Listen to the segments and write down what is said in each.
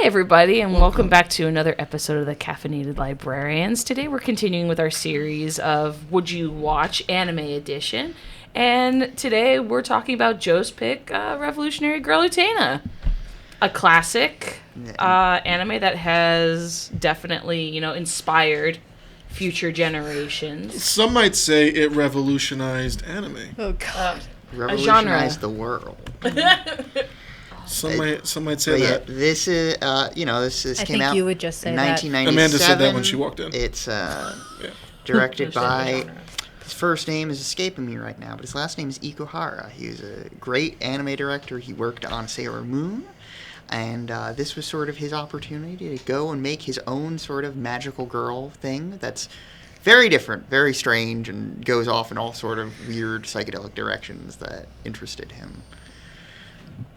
everybody, and welcome back to another episode of the Caffeinated Librarians. Today we're continuing with our series of Would You Watch Anime Edition, and today we're talking about Joe's pick, Revolutionary Girl Utena. A classic anime that has definitely, inspired future generations. Some might say it revolutionized anime. Oh, God. Revolutionized the world. Some might say that. This is, this came out you would just say in that. 1997. Amanda said that when she walked in. It's directed by, his first name is escaping me right now, but his last name is Ikuhara. He was a great anime director. He worked on Sailor Moon, and this was sort of his opportunity to go and make his own sort of magical girl thing that's very different, very strange, and goes off in all sort of weird psychedelic directions that interested him.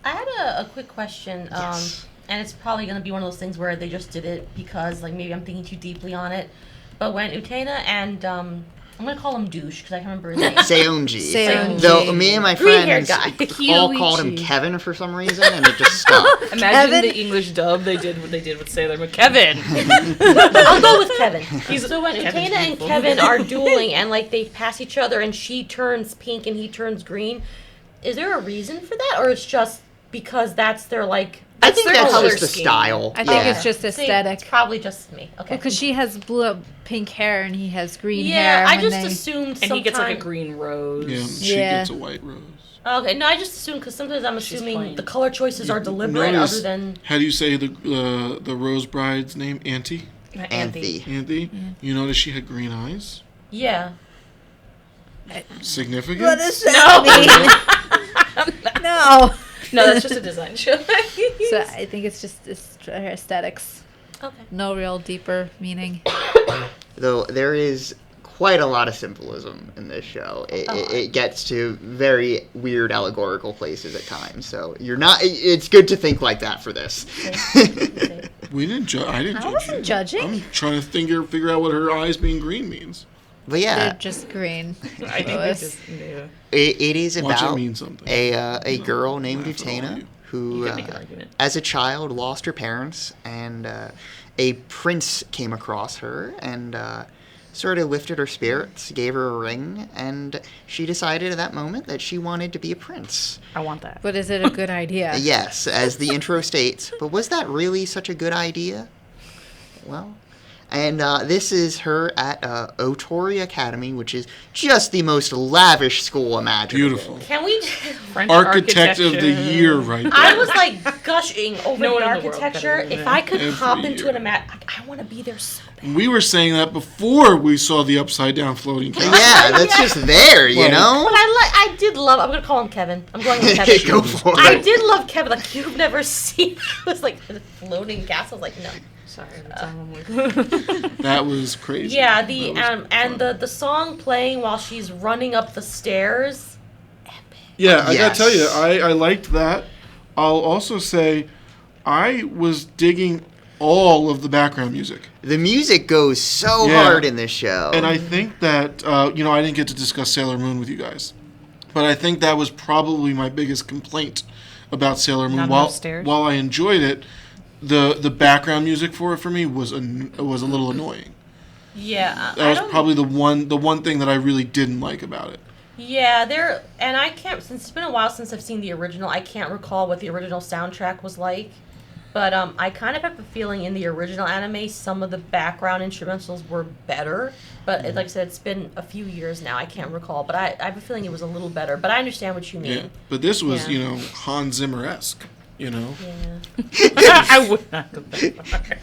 I had a quick question, Yes. and it's probably going to be one of those things where they just did it because, maybe I'm thinking too deeply on it. But when Utena and, I'm going to call him Douche because I can't remember his name. Seonji. Though me and my Green-haired friends guy. all called him Kevin for some reason, and it just stuck. Imagine the English dub they did what they did with Sailor Moon. Kevin! I'll go with Kevin. So when Kevin's Utena and beautiful. Kevin are dueling and, they pass each other and she turns pink and he turns green, is there a reason for that? Or it's just because that's their, I think their that's color just the scheme? style. I think it's just See, aesthetic. it's probably just me. Okay. Because she has pink hair and he has green hair. Yeah, I when just they- assumed And he gets a sometime- green rose. Yeah, she Yeah. gets a white rose. Okay, no, I just assumed because sometimes I'm She's assuming plain. the color choices are deliberate Notice- other than... How do you say the Rose Bride's name? Auntie? Anthe. Auntie? You notice she had green eyes? Yeah. Significant? What does that mean? No. No, that's just a design choice. So I think it's just aesthetics. Okay. No real deeper meaning. Though there is quite a lot of symbolism in this show. It gets to very weird allegorical places at times. So it's good to think like that for this. We didn't judge. I didn't I judge wasn't you. judging. I'm trying to figure out what her eyes being green means. But yeah, They're just green. I think they just... Yeah. it is Watch it about mean something. a girl named laugh at all of Utena you. who, You can make an argument. as a child, lost her parents, and a prince came across her and sort of lifted her spirits, gave her a ring, and she decided at that moment that she wanted to be a prince. I want that. But is it a good idea? Yes, as the intro states. But was that really such a good idea? Well, and this is her at Otori Academy, which is just the most lavish school imaginable. Beautiful. Can we... French Architect of the year right there. I was gushing over No the one in the world architecture. better than If that. I could Every hop into year. an I want to be there so bad. We were saying that before we saw the upside down floating castle. Yeah, that's just there, you Well- know? But I did love... I'm going to call him Kevin. I'm going with Kevin. Go for I it. did love Kevin. You've never seen... It was a floating castle. I was no. Sorry, every time I'm like... That was crazy. Yeah, That was the song playing while she's running up the stairs. Yeah, I gotta Yes. tell you, I liked that. I'll also say, I was digging all of the background music. The music goes so Yeah. hard in this show. And I think that, I didn't get to discuss Sailor Moon with you guys. But I think that was probably my biggest complaint about Sailor Moon. Not enough stairs? While I enjoyed it, the background music for me was a little annoying. Yeah, That was probably the one thing that I really didn't like about it. Yeah, and I can't, since it's been a while since I've seen the original, I can't recall what the original soundtrack was like. But I kind of have a feeling in the original anime, some of the background instrumentals were better. But like I said, it's been a few years now. I can't recall. But I have a feeling it was a little better. But I understand what you mean. Yeah. But this was, Yeah. Hans Zimmer-esque, Yeah. I would not go that far.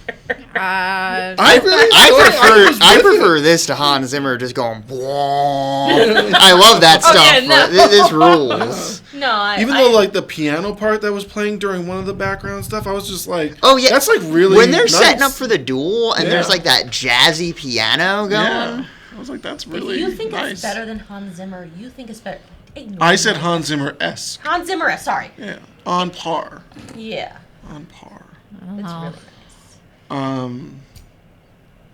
I prefer this to Hans Zimmer just going, "Bwong." I love that stuff. yeah, no. but this rules. No, Even though, the piano part that was playing during one of the background stuff, I was just like, Oh, yeah. that's, really When they're nice. setting up for the duel and there's, Yeah. that jazzy piano going. Yeah. I was like, that's really if you think nice. it's better than Hans Zimmer, you think it's better. Ignore I said me. Hans Zimmer-esque. Hans Zimmer, sorry. Yeah. On par. Yeah. On par. It's really nice.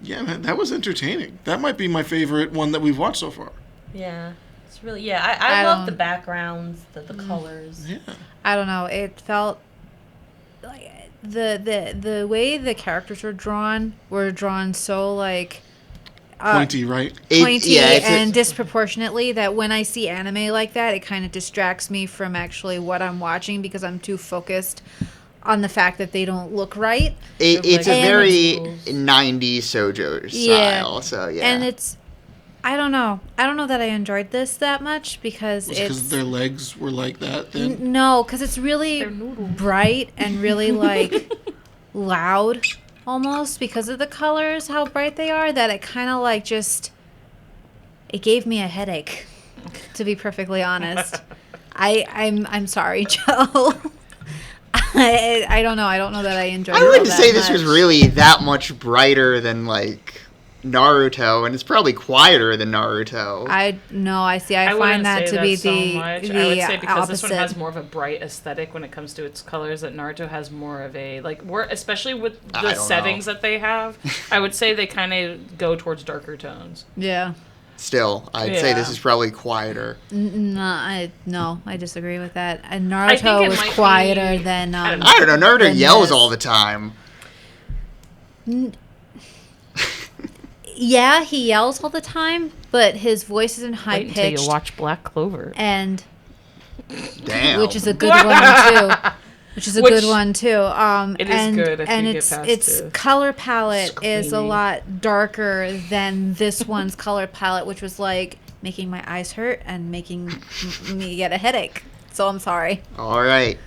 Yeah, man, that was entertaining. That might be my favorite one that we've watched so far. Yeah. It's really, I I love the don't- backgrounds, the colors. Yeah. I don't know. It felt the way the characters were drawn so like Pointy, right? pointy and disproportionately that when I see anime like that, it kind of distracts me from actually what I'm watching because I'm too focused on the fact that they don't look right. It's a very 90s shoujo style, so yeah. And it's, I don't know that I enjoyed this that much because Because their legs were like that then? No, because it's really bright and really like loud almost because of the colors, how bright they are, that it kind of like just, it gave me a headache, to be perfectly honest. I'm sorry, Joe. I don't know. I don't know that I enjoyed it. I wouldn't say this was really that much brighter than like Naruto, and it's probably quieter than Naruto. I find that to be the I would say because opposite. this one has more of a bright aesthetic when it comes to its colors. That Naruto has more of a especially with the settings that they have. I would say they kind of go towards darker tones. Yeah. Still, I'd say this is probably quieter. No, I disagree with that. And Naruto was quieter than. I don't know. Naruto yells all the time. Yeah, he yells all the time, but his voice isn't high pitched. Wait until you watch Black Clover. And damn, which is a good one too. It is good. And its color palette is a lot darker than this one's color palette, which was like making my eyes hurt and making me get a headache. So I'm sorry. All right.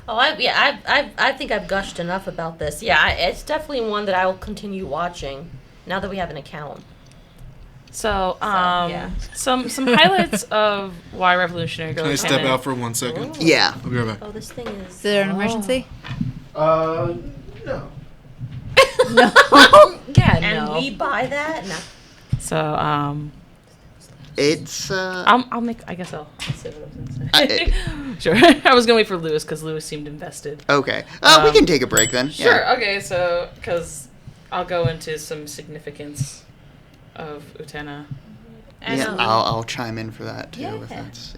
Oh, I think I've gushed enough about this. Yeah, it's definitely one that I will continue watching now that we have an account. So some highlights of why Revolutionary Girl Utena. Can I step out for 1 second? Ooh. Yeah. I'll be right back. Oh, this thing is... Is there an emergency? No. No. Yeah, and we buy that? No. So, it's... I'll say what I was going to say. Sure. I was going to wait for Lewis because Lewis seemed invested. Okay. We can take a break then. Sure. Yeah. Okay, so, because I'll go into some significance of Utena. Yeah, I'll chime in for that too. If that's,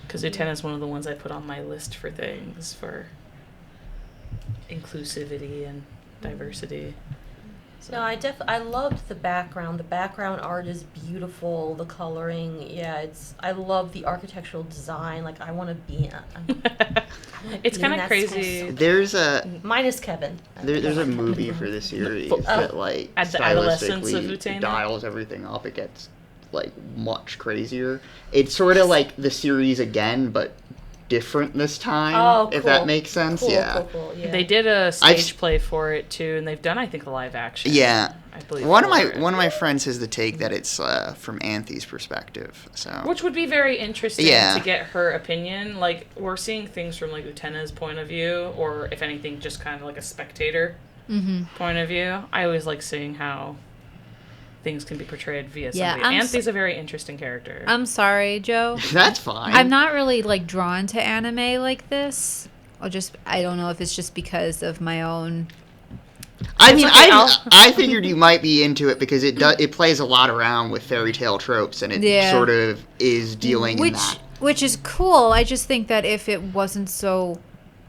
because Utena is one of the ones I put on my list for things for inclusivity and diversity. So. No, I loved the background. The background art is beautiful. The coloring, I love the architectural design. Like I want to be. It's kind of crazy. There's minus Kevin. There's a movie for the series that like at the adolescence of stylistically Utena dials everything up. It gets like much crazier. It's sort of like the series again, but different this time. Oh, cool. If that makes sense. Cool, yeah. Cool, yeah. They did a stage play for it too, and they've done I think a live action. Yeah. I believe one of my friends has the take that it's from Anthony's perspective. So which would be very interesting Yeah. to get her opinion. Like we're seeing things from like Utena's point of view, or if anything, just kind of like a spectator point of view. I always like seeing how things can be portrayed via somebody. Anthony's a very interesting character. I'm sorry, Joe. That's fine. I'm not really like drawn to anime like this. I don't know if it's just because of my own. I mean, I figured you might be into it because it plays a lot around with fairy tale tropes and it sort of is dealing in that. Which is cool. I just think that if it wasn't so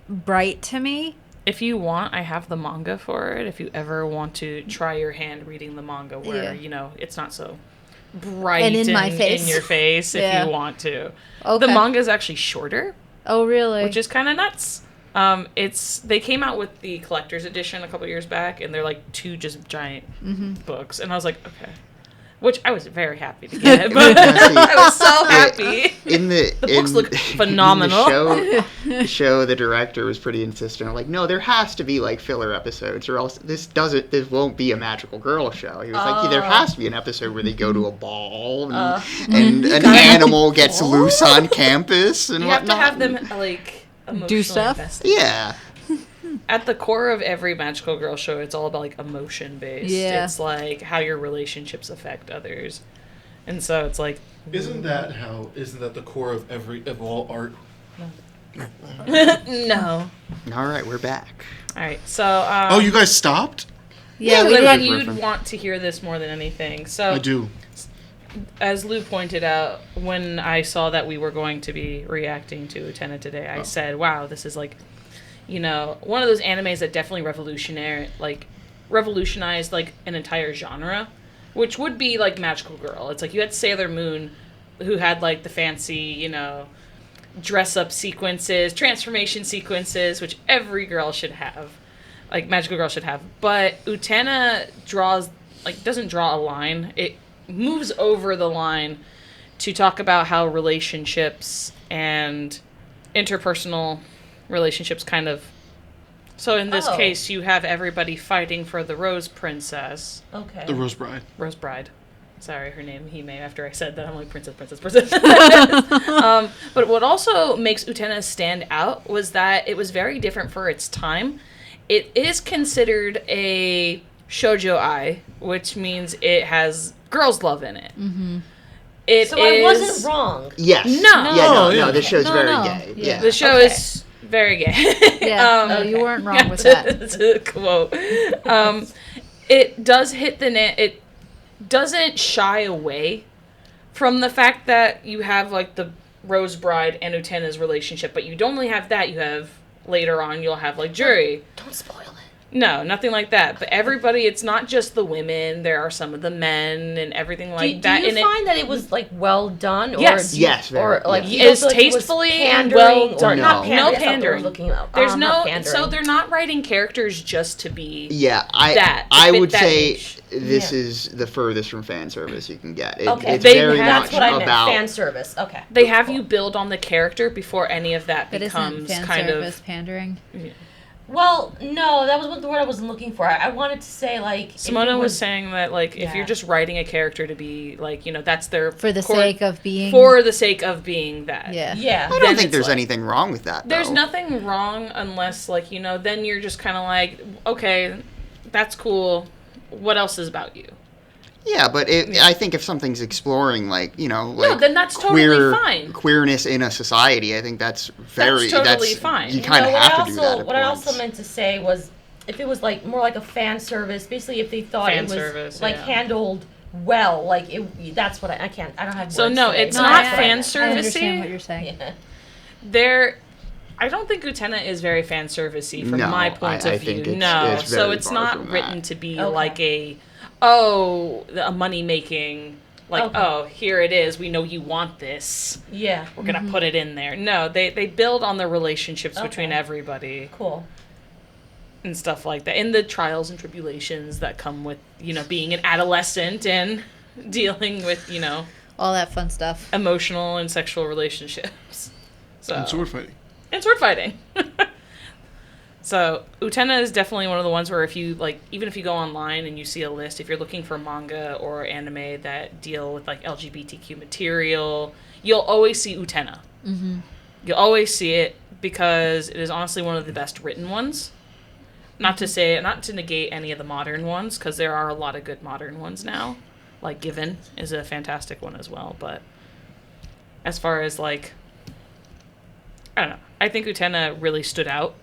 bright to me. If you want, I have the manga for it. If you ever want to try your hand reading the manga where, it's not so bright and in my face. in your face if you want to. Okay. The manga is actually shorter. Oh, really? Which is kind of nuts. They came out with the collector's edition a couple years back, and they're like 2 just giant books. And I was like, okay. Which I was very happy to get, but I was so happy. The books look phenomenal. In the show, the director was pretty insistent. Like, no, there has to be like filler episodes, or else this won't be a magical girl show. He was like, there has to be an episode where they go to a ball and an animal gets loose on campus and whatnot. You have to have them like emotionally do stuff. Invested. Yeah. At the core of every magical girl show, it's all about like emotion based. Yeah. It's like how your relationships affect others, and so it's like. Isn't that the core of all art? No. All right, we're back. All right, so. You guys stopped? Yeah, we did. you'd want to hear this more than anything. So I do. as Lou pointed out, when I saw that we were going to be reacting to Utena today, I said, wow, this is like, one of those animes that definitely revolutionized like an entire genre, which would be like Magical Girl. It's like you had Sailor Moon, who had like the fancy, dress up sequences, transformation sequences, which every girl should have, like Magical Girl should have. But Utena doesn't draw a line. It moves over the line to talk about how relationships and interpersonal relationships kind of. So in this case, you have everybody fighting for the Rose Princess. Okay. The Rose Bride. Rose Bride. Sorry, her name, Hime. After I said that, I'm like, Princess. But what also makes Utena stand out was that it was very different for its time. It is considered a shoujo-ai, which means it has girls' love in it. Mm-hmm. I wasn't wrong. Yes. No. No, this show's very No. gay. Yeah. Yeah. The show is very gay. Yeah, no, you weren't wrong with that. To quote. It does hit the net. It doesn't shy away from the fact that you have like the Rose Bride and Utena's relationship, but you don't only have that. You have later on you'll have like Juri. Don't spoil it. No, nothing like that. But everybody, it's not just the women. There are some of the men and everything like that. Do you find that it was like well done? Or Yes. Yes. Or like yes. you don't It's feel like it was tastefully and pandering, well or done. not No. pandering. No that's not the word pandering. I'm looking at. There's Not no, pandering. so they're not writing characters just to be. Yeah, that, to I fit would that say niche. this is the furthest from fan service you can get. Okay, It's They very have- that's much what I meant. about Fan service. Okay. They have you build on the character before any of that But isn't becomes fan kind service of. pandering? Well, no, that was the word I wasn't looking for. I wanted to say like. Simona was saying that like if Yeah. you're just writing a character to be like that's their For the core- sake of being... for the sake of being that. Yeah. Yeah. I don't then think it's there's like- anything wrong with that. There's though. nothing wrong unless like then you're just kind of like, okay, that's cool. What else is about you? Yeah, but I think if something's exploring like then that's totally fine. queerness in a society, I think that's very totally fine. You kind of what have I to do that. At What I points. also meant to say was, if it was like more like a fan service, basically if they thought Fan it was service, like yeah. handled well, like that's what I can't. I don't have. So words no, today, it's but not that's what I fan meant. service. I understand what you're saying. Yeah. I don't think Utena is very fan servicey from No, my point I of think view. it's So very it's far not from written that. to be Okay. like a money making. Like, Okay. oh, here it is. We know you want this. Yeah. We're going to put it in there. No, they build on the relationships between Okay. everybody Cool. and stuff like that. And the trials and tribulations that come with, being an adolescent and dealing with, All that fun stuff. emotional and sexual relationships. So And sword fighting. And sword fighting. So Utena is definitely one of the ones where if you even if you go online and you see a list, if you're looking for manga or anime that deal with like LGBTQ material, you'll always see Utena. Mm-hmm. You'll always see it because it is honestly one of the best written ones. Not to negate any of the modern ones, because there are a lot of good modern ones now. Like Given is a fantastic one as well, but as far as I don't know, I think Utena really stood out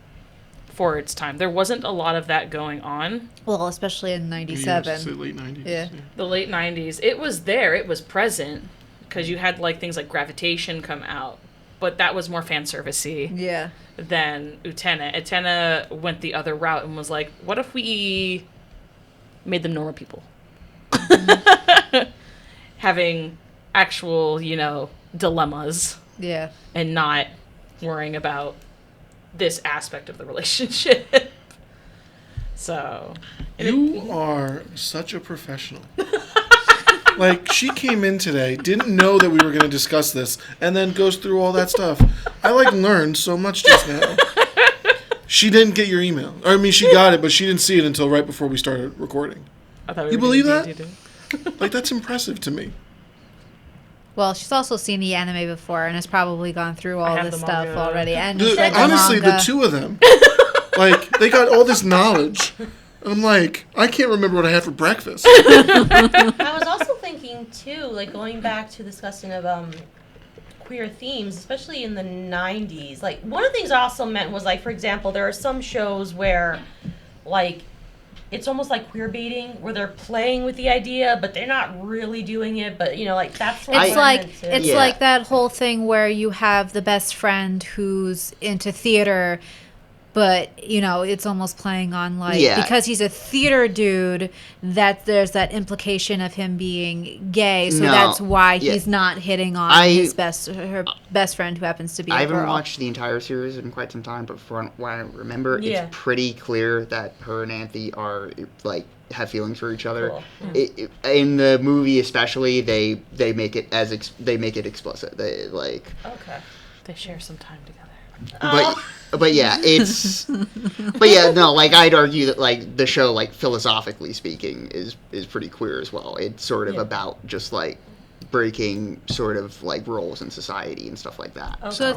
for its time. There wasn't a lot of that going on. Well, especially in Maybe you '97. say late 90s. Yeah. The late 90s, it was there, it was present, because you had things like Gravitation come out, but that was more fan servicey Yeah. than Utena. Utena went the other route and was like, what if we made them normal people? Having actual, dilemmas Yeah. and not worrying about this aspect of the relationship. So. You are such a professional. She came in today, didn't know that we were going to discuss this, and then goes through all that stuff. I learned so much just now. She didn't get your email. I mean, she got it, but she didn't see it until right before we started recording. I thought we You were believe doing that? D&D. That's impressive to me. Well, she's also seen the anime before and has probably gone through all have this the stuff manga. already. And The- read the honestly, the manga. two of them, they got all this knowledge. And I'm like, I can't remember what I had for breakfast. I was also thinking too, going back to discussing of queer themes, especially in the 90s. One of the things I also meant was for example, there are some shows where it's almost like queer baiting, where they're playing with the idea, but they're not really doing it. But like that's what it's like that whole thing where you have the best friend who's into theater, but it's almost playing on because he's a theater dude, that there's that implication of him being gay, so that's why he's not hitting on her best friend who happens to be a girl. I haven't watched the entire series in quite some time, but from what I remember, it's pretty clear that her and Anthony are have feelings for each other. Cool. In the movie, especially, they make it explicit. Okay. They share some time together. But yeah, I'd argue that the show, philosophically speaking, is pretty queer as well. It's sort of about just breaking sort of roles in society and stuff like that. Okay. So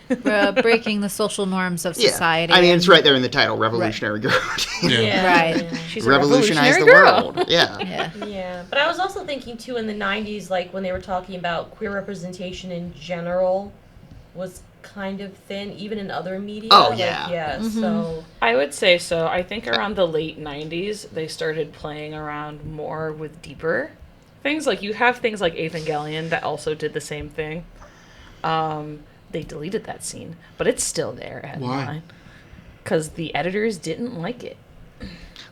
it's breaking the social norms of society. I mean, it's right there in the title, Revolutionary Girl Utena. Right. She's a Revolutionize the girl. world. Yeah. But I was also thinking too, in the 90s, when they were talking about queer representation in general was kind of thin, even in other media. Oh, yeah. So I would say so. I think around the late 90s, they started playing around more with deeper things. You have things like Evangelion that also did the same thing. They deleted that scene, but it's still there at Why? Because the editors didn't like it.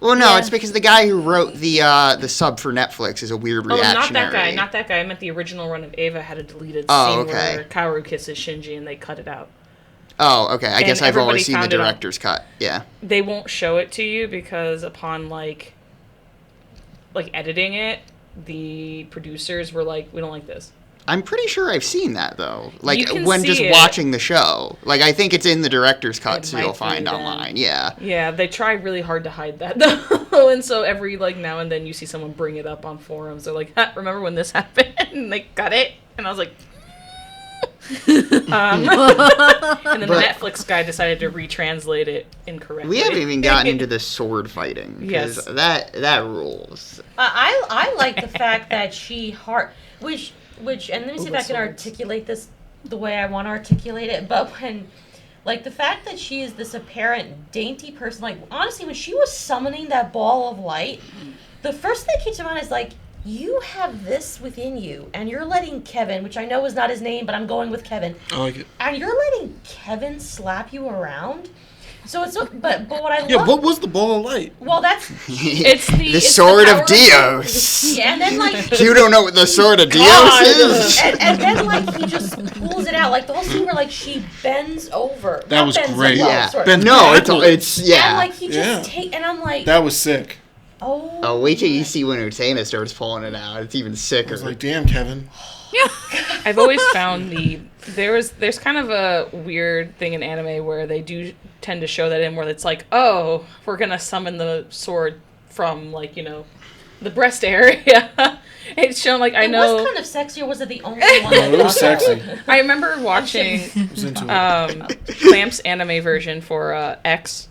Well, no, it's because the guy who wrote the sub for Netflix is a weird reactionary. Not that guy. I meant the original run of Eva had a deleted scene where Kaoru kisses Shinji and they cut it out. Oh, okay. I guess I've only seen the director's cut. Yeah. They won't show it to you because upon editing it, the producers were like, "We don't like this." I'm pretty sure I've seen that though. When just watching the show. I think it's in the director's cut, so you'll find online. Yeah. Yeah, they try really hard to hide that though, and so every now and then you see someone bring it up on forums. They're like, "Remember when this happened?" And they cut it, and I was like. And then the Netflix guy decided to retranslate it incorrectly. We haven't even gotten into the sword fighting. Yes, that rules. I like the fact that which and let me see if I can articulate this the way I want to articulate it. But when the fact that she is this apparent dainty person, honestly, when she was summoning that ball of light, the first thing that came to mind is you have this within you, and you're letting Kevin, which I know is not his name, but I'm going with Kevin. I like it. And you're letting Kevin slap you around. So it's but what I love. Yeah, what was the ball of light? Well, that's the sword of Dios. Yeah, and then you don't know what the sword of Dios is. And then he just pulls it out, the whole scene where she bends over. That was great. It's And he just and I'm like, that was sick. Oh, wait till you see when Utena starts pulling it out. It's even sicker. I was like, damn, Kevin. I've always found there's kind of a weird thing in anime where they do tend to show that in where it's we're gonna summon the sword from the breast area. It's shown I know. It was kind of sexy, or was it the only one? It was sexy. I remember watching Clamp's anime version for X.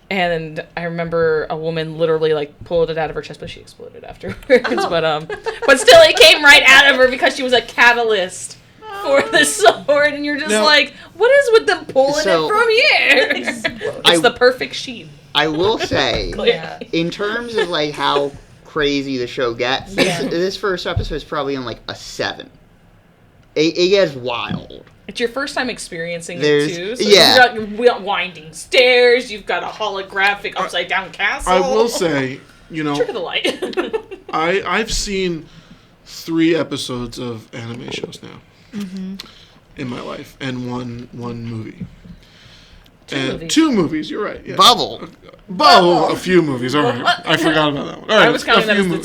And I remember a woman literally pulled it out of her chest, but she exploded afterwards. But still, it came right out of her because she was a catalyst for the sword. And you're just what is with them pulling it from here? It's the perfect sheet. I will say, in terms of how crazy the show gets, this first episode is probably on a 7. It gets wild. It's your first time experiencing it too. So yeah. You've got winding stairs. You've got a holographic upside down castle. I will say, trick of the light. I've seen 3 episodes of anime shows now in my life, and one movie. Two movies. You're right. Yeah. Bubble. A few movies. All right. I forgot about that one. All right, I was counting that as the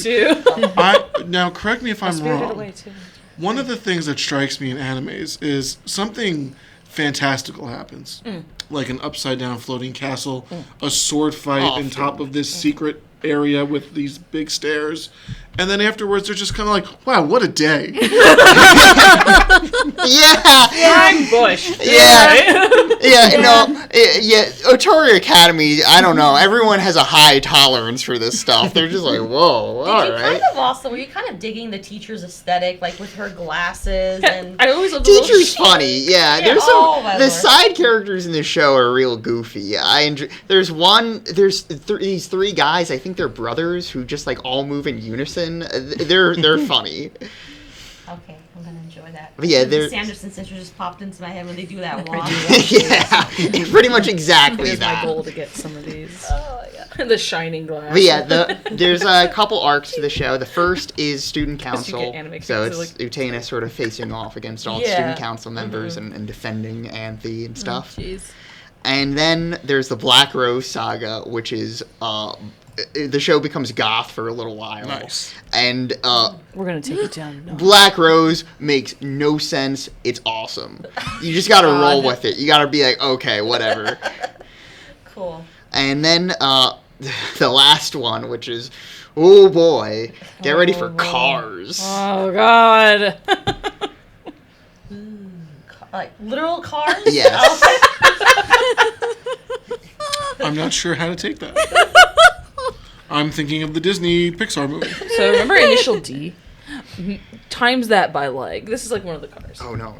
2. Now, correct me if I'm wrong. Away too. One of the things that strikes me in animes is something fantastical happens. Like an upside-down floating castle, a sword fight on top of this secret area with these big stairs. And then afterwards, they're just kind of like, wow, what a day. I'm Bush. Otori Academy, I don't know. Everyone has a high tolerance for this stuff. They're just like, whoa, all right. Were you kind of digging the teacher's aesthetic, like with her glasses and... I always love the Teacher's funny, yeah. There's my the lord. side characters in the show are real goofy. I enjoy. There's these three guys. I think they're brothers who just like all move in unison. They're funny. Okay, I'm gonna enjoy that. But yeah, the Sanderson sisters just popped into my head when they do that walk. Yeah, pretty much exactly It's that. my goal to get some of these. Oh yeah. The shining glass. But yeah, there's a couple arcs to the show. The first is student Guess you council, get anime so kids, it's like- Utena sort of facing off against all the Yeah. student council members and defending Anthe and stuff. Jeez. And then there's the Black Rose saga, which is the show becomes goth for a little while. Nice. And We're gonna take it down. No. Black Rose makes no sense. It's awesome. You just gotta roll with it. You gotta be like, okay, whatever. Cool. And then the last one, which is, oh boy, get ready for Cars. Oh God. Like literal cars? Yes. I'm not sure how to take that. I'm thinking of the Disney Pixar movie. So remember Initial D? Times that by like. This is like one of the cars. Oh no.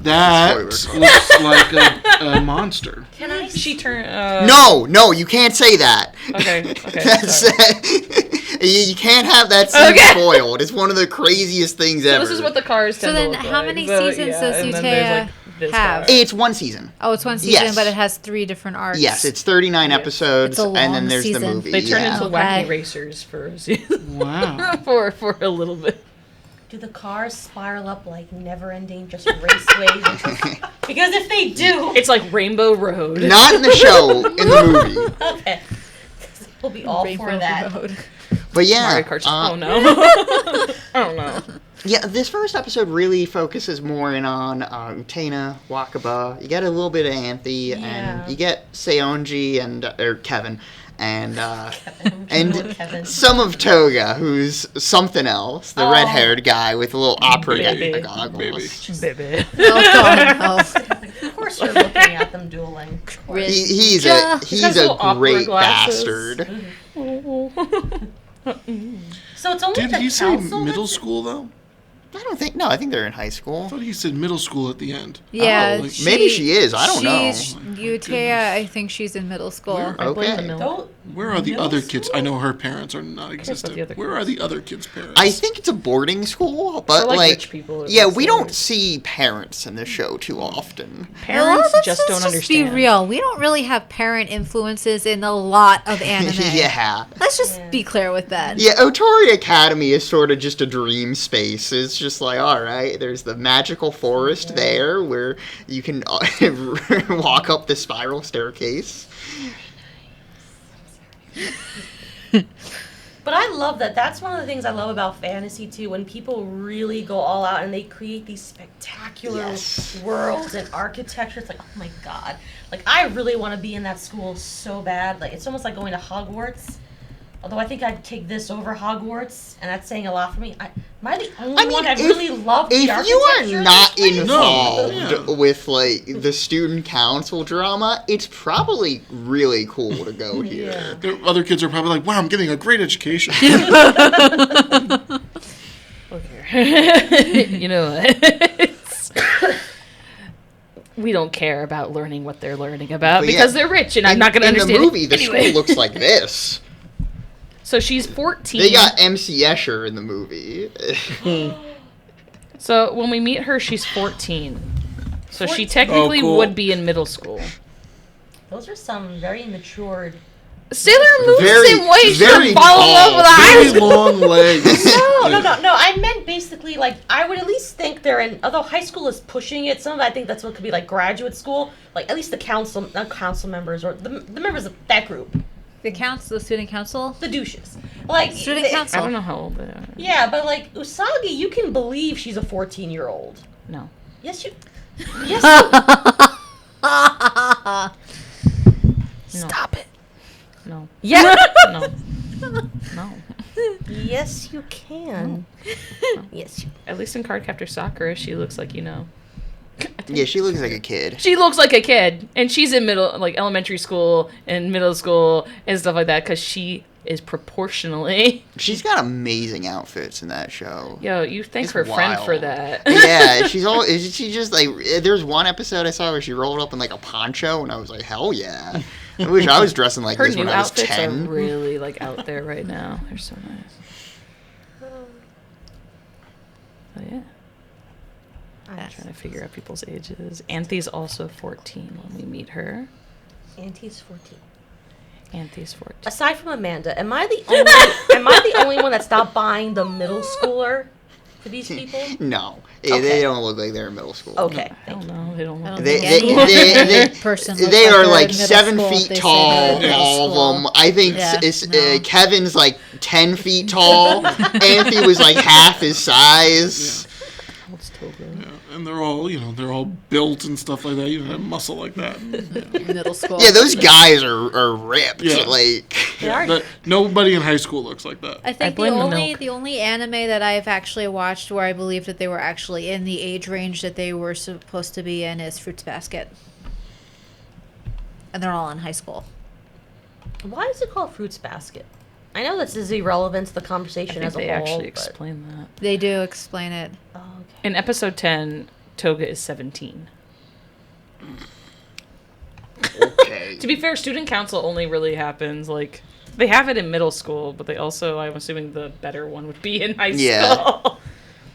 That Spoiler. looks like a monster. Can I She turned. No, you can't say that. Okay. That's sorry. you can't have that scene spoiled. It's one of the craziest things So ever. this is what the cars So tend then to look how like. many So, seasons yeah, does and then there's, Utena like, this have? car. It's one season. Oh, it's one season, Yes. but it has 3 different arcs. Yes, it's 39 episodes, It's a and then long there's the season. movie. They turn yeah. into Okay. wacky racers for a season. Wow. for a little bit. Do the cars spiral up like never-ending just raceways? Because if they do, It's like Rainbow Road. Not in the show, in the movie. okay, we'll be all Rainbow for that. Road. But yeah, Mario Kart. Oh no. I don't know. yeah. This first episode really focuses more in on Utena, Wakaba. You get a little bit of Anthe, Yeah. and you get Seonji or Kevin, and Kevin. some of Toga, who's something else, the Oh. red-haired guy with a little opera Baby. goggles. Baby. Oh, God. Of course, you're looking at them dueling. Of course. He's Yeah. a got little opera great glasses. bastard. So it's only Did the he say council middle that's- school, though? I think they're in high school. I thought he said middle school at the end. Yeah, Oh, like- Maybe she is. I don't know. she's- Oh, my Utena, goodness. I think she's in middle school. Where- I blame the Okay. milk. Don't. Where are the Middle other kids? school? I know her parents are not the existent. other Where are the other kids' parents? I think it's a boarding school, but For, like, like, rich people, yeah, it's we like- don't see parents in the show too often. Parents let's just don't understand. be real. We don't really have parent influences in a lot of anime. Yeah. Let's just Yeah. be clear with that. Yeah, Otori Academy is sort of just a dream space. It's just like, all right, there's the magical forest there where you can walk up the spiral staircase. But I love that. That's one of the things I love about fantasy too. When people really go all out and they create these spectacular Yes. worlds and architecture, it's like, oh my god! Like I really want to be in that school so bad. Like it's almost like going to Hogwarts. Although I think I'd take this over Hogwarts, and that's saying a lot for me. Am I the only one that really loved the If architecture? you are of this not place? involved No. with like the student council drama, it's probably really cool to go here. Yeah. The other kids are probably like, wow, I'm getting a great education. Okay. You know what? We don't care about learning what they're learning about But because yeah, they're rich, and I'm not going to In understand the movie, it the anyway. school looks like this. So she's 14. They got MC Escher in the movie. So when we meet her, she's 14. So she 14? technically Oh, cool. would be in middle school. Those are some very matured. Sailor Moon's Very- the same way. She very would fall in love tall. with a high Very school. long legs. No. I meant basically like I would at least think they're in. Although high school is pushing it, some of I think that's what could be like graduate school. Like at least the council, not council members or the members of that group, The student council. the douches. Like Student they- council. I don't know how old they are. Yeah, but like Usagi, you can believe she's a 14-year-old. No. Yes, you. Yes, you. Stop it. No. Yeah. No. No. Yes, you can. Yes, you At least in Cardcaptor Sakura, she looks like, Yeah, she looks like a kid. She looks like a kid, and she's in elementary school and middle school and stuff like that because she is proportionally. She's got amazing outfits in that show. Yo, you thank It's her friend for wild. that. Yeah, she just like, there's one episode I saw where she rolled up in like a poncho, and I was like, hell yeah. I wish I was dressing like Her this new when I was outfits 10. are really out there right now. They're so nice. Oh yeah. I'm trying to figure out people's ages. Anthony's also 14 when we meet her. Auntie's 14. Anthony's 14. Aside from Amanda, am I the only one that stopped buying the middle schooler for these people? No, Okay. they don't look like they're in middle school. Okay. I don't know. They don't I look don't They, think they, any they, person looks they like are they're like in middle 7 school if feet they say tall, they're in middle all school. of them. I think Yeah, no. Kevin's like 10 feet tall. Anthony was like half his size. What's Toga? Yeah, and they're all built and stuff like that. You have muscle like that. Middle school. Yeah, those guys are ripped. Yeah. Like, They are. Nobody in high school looks like that. I think blame the milk. the only anime that I've actually watched where I believe that they were actually in the age range that they were supposed to be in is Fruits Basket. And they're all in high school. Why is it called Fruits Basket? I know this is irrelevant to the I conversation think as a they whole. actually but- explain that. They do explain it. Oh, okay. In episode 10, Toga is 17. okay. To be fair, student council only really happens they have it in middle school, but they also, I'm assuming the better one would be in high Yeah. school.